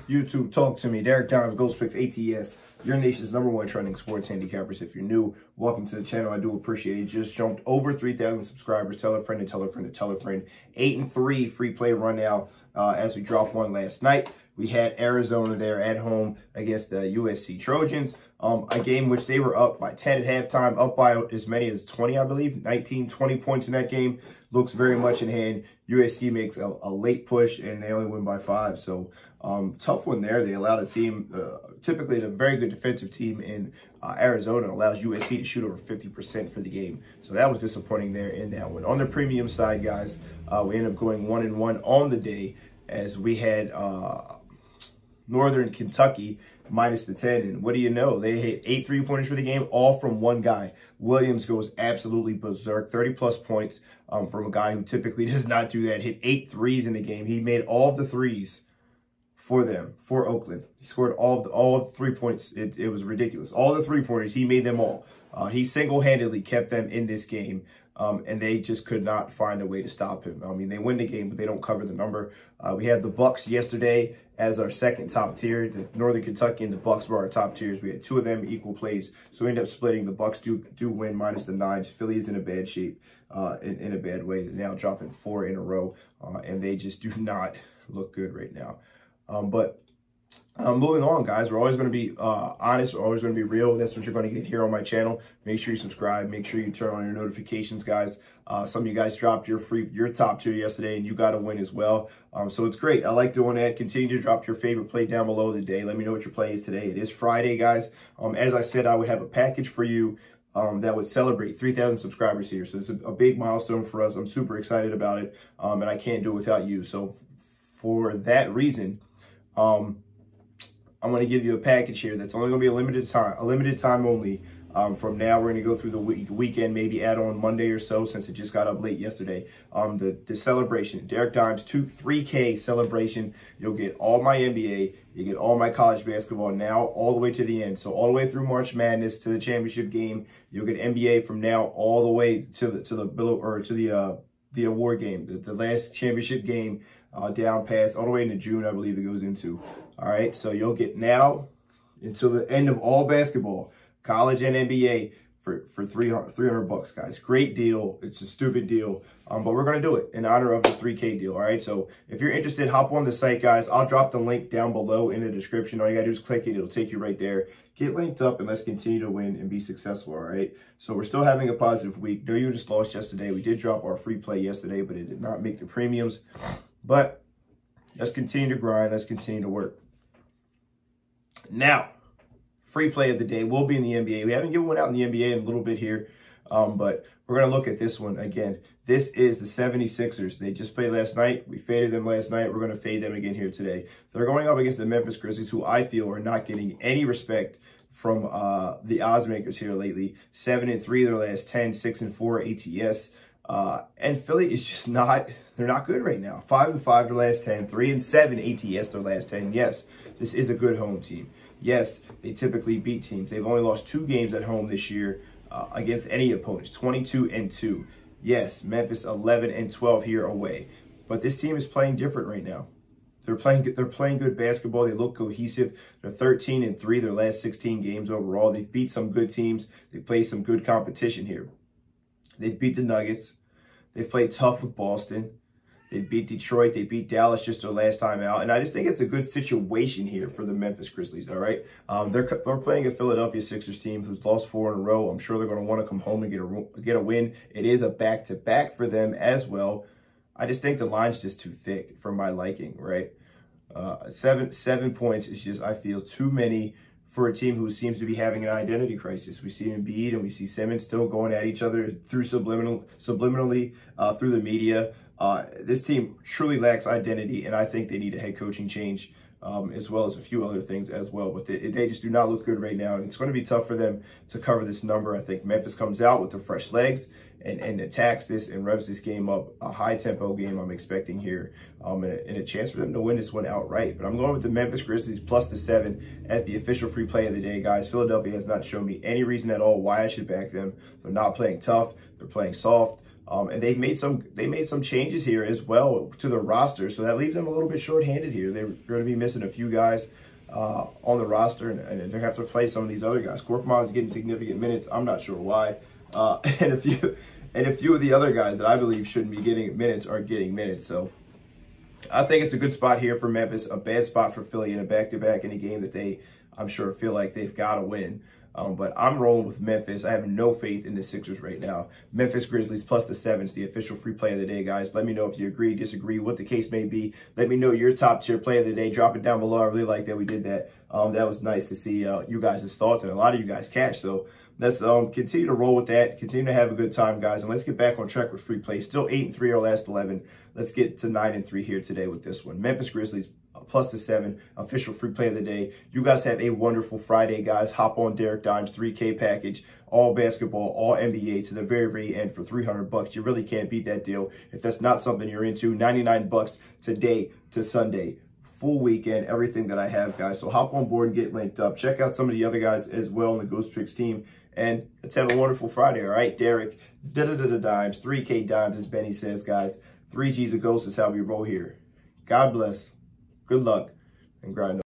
YouTube, talk to me. Derek Dimes, Ghost Picks ATS, your nation's #1 trending sports handicappers. If you're new, welcome to the channel. I do appreciate it. Just jumped over 3,000 subscribers. Tell a friend to tell a friend to tell a friend. 8-3 free play run now as we dropped one last night. We had Arizona there at home against the USC Trojans. A game which they were up by 10 at halftime, up by as many as 20, I believe. 19, 20 points in that game. Looks very much in hand. USC makes a late push, and they only win by 5. So, tough one there. They allowed a team, typically a very good defensive team in Arizona, allows USC to shoot over 50% for the game. So that was disappointing there in that one. On the premium side, guys, we ended up going 1-1 on the day as we had Northern Kentucky minus the 10. And what do you know? They hit 8 3-pointers for the game, all from one guy. Williams goes absolutely berserk, 30-plus points from a guy who typically does not do that. Hit 8 threes in the game. He made all of the threes for them, for Oakland. He scored all 3 points. It was ridiculous. All the 3-pointers, he made them all. He single-handedly kept them in this game. And they just could not find a way to stop him. I mean, they win the game, but they don't cover the number. We had the Bucks yesterday as our second top tier. The Northern Kentucky and the Bucks were our top tiers. We had 2 of them equal plays, so we ended up splitting. The Bucks do win minus the 9. Philly is in a bad shape, in a bad way. They're now dropping 4 in a row, and they just do not look good right now. Moving on, guys, we're always going to be honest. We're always going to be real. That's what you're going to get here on my channel. Make sure you subscribe. Make sure you turn on your notifications, guys. Some of you guys dropped your top tier yesterday, and you got to win as well. So it's great. I like doing that. Continue to drop your favorite play down below the day. Let me know what your play is today. It is Friday, guys. As I said, I would have a package for you that would celebrate 3,000 subscribers here. So it's a big milestone for us. I'm super excited about it, and I can't do it without you. So for that reason, I'm going to give you a package here that's only going to be a limited time only. From now, we're going to go through the weekend, maybe add on Monday or so, since it just got up late yesterday. The celebration, Derek Dimes 3K celebration. You'll get all my NBA, you get all my college basketball now, all the way to the end. So all the way through March Madness to the championship game. You'll get NBA from now all the way to the award game, the last championship game. Down past all the way into June, I believe it goes into. All right, so you'll get now until the end of all basketball, college and NBA, for $300, guys. Great deal. It's a stupid deal, but we're gonna do it in honor of the 3K deal. All right, so if you're interested, hop on the site, guys. I'll drop the link down below in the description. All you gotta do is click it. It'll take you right there. Get linked up, and let's continue to win and be successful. All right, so we're still having a positive week. No, you just lost yesterday. We did drop our free play yesterday, but it did not make the premiums. But let's continue to grind. Let's continue to work. Now, free play of the day will be in the NBA. We haven't given one out in the NBA in a little bit here, but we're going to look at this one again. This is the 76ers. They just played last night. We faded them last night. We're going to fade them again here today. They're going up against the Memphis Grizzlies, who I feel are not getting any respect from the odds makers here lately. 7-3 their last 10, 6-4 ATS. And Philly is just not, they're not good right now. 5-5 their last 10, 3-7 ATS their last 10. Yes, this is a good home team. Yes, they typically beat teams. They've only lost 2 games at home this year against any opponents, 22-2. Yes, Memphis 11-12 here away. But this team is playing different right now. They're playing good basketball. They look cohesive. They're 13-3 their last 16 games overall. They've beat some good teams. They played some good competition here. They've beat the Nuggets. They played tough with Boston. They beat Detroit. They beat Dallas just their last time out. And I just think it's a good situation here for the Memphis Grizzlies, all right? They're playing a Philadelphia Sixers team who's lost 4 in a row. I'm sure they're going to want to come home and get a win. It is a back-to-back for them as well. I just think the line's just too thick for my liking, right? 7 points is just, I feel, too many for a team who seems to be having an identity crisis. We see Embiid and we see Simmons still going at each other through subliminally through the media. This team truly lacks identity, and I think they need a head coaching change, as well as a few other things as well. But they just do not look good right now, and it's going to be tough for them to cover this number. I think Memphis comes out with the fresh legs and attacks this and revs this game up. A high-tempo game I'm expecting here, and a chance for them to win this one outright. But I'm going with the Memphis Grizzlies plus the 7 as the official free play of the day, guys. Philadelphia has not shown me any reason at all why I should back them. They're not playing tough. They're playing soft. And they made some changes here as well to the roster, so that leaves them a little bit short-handed here. They're going to be missing a few guys on the roster, and they're going to have to play some of these other guys. Korkmaz is getting significant minutes. I'm not sure why. And a few of the other guys that I believe shouldn't be getting minutes are getting minutes. So I think it's a good spot here for Memphis, a bad spot for Philly in a back-to-back in a game that they, I'm sure, feel like they've got to win. But I'm rolling with Memphis. I have no faith in the Sixers right now. Memphis Grizzlies plus the 7 is the official free play of the day, guys. Let me know if you agree, disagree, what the case may be. Let me know your top tier play of the day. Drop it down below. I really like that we did that. That was nice to see you guys' thoughts, and a lot of you guys cashed. So let's continue to roll with that. Continue to have a good time, guys. And let's get back on track with free play. Still 8-3 our last 11. Let's get to 9-3 here today with this one. Memphis Grizzlies plus the 7, official free play of the day. You guys have a wonderful Friday, guys. Hop on Derek Dimes 3K package, all basketball, all NBA to the very, very end for $300. You really can't beat that deal. If that's not something you're into, $99 today to Sunday. Full weekend, everything that I have, guys. So hop on board and get linked up. Check out some of the other guys as well in the Ghost Picks team. And let's have a wonderful Friday, all right? Derek, dimes, 3K dimes, as Benny says, guys. 3 G's of Ghost is how we roll here. God bless. Good luck and grind on.